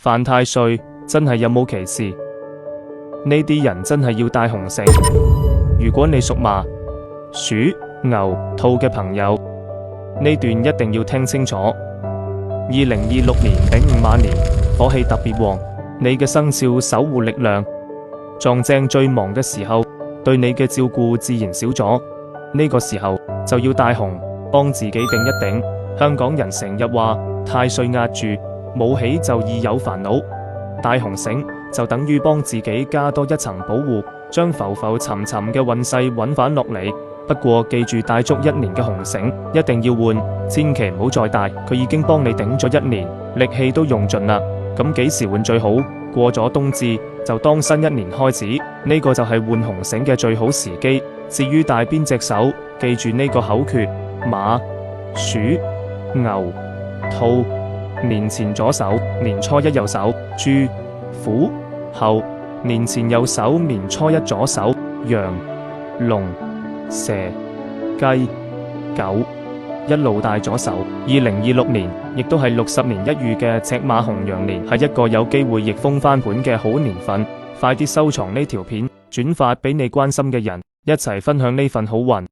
犯太歲真係有冇歧視？呢啲人真係要戴紅繩。如果你屬馬、鼠、牛、兔嘅朋友，呢段一定要聽清楚。2026年丙午馬年，火氣特別旺，你嘅生肖守護力量撞正最忙嘅時候，對你嘅照顧自然少咗。呢個時候就要戴紅，幫自己頂一頂。香港人成日話太歲壓住，冇喜就易有煩惱。戴紅繩就等於幫自己加多一層保護，將浮浮沉沉嘅運勢揾返落嚟。不過記住戴足1年嘅紅繩，一定要換，千祈唔好再戴。佢已經幫你頂咗1年，力氣都用盡啦。咁幾時換最好？過咗冬至就當新一年開始，呢個就係換紅繩嘅最好時機。至於戴邊隻手，記住呢個口訣：馬、鼠、牛、兔。年前左手，年初一右手；豬、虎、猴。年前右手，年初一左手；羊、龍、蛇、雞、狗，一路戴左手。2026年亦都係60年一遇嘅赤馬紅羊年，係一個有機會逆風翻盤嘅好年份。快啲收藏呢條片，轉發俾你關心嘅人，一齊分享呢份好運。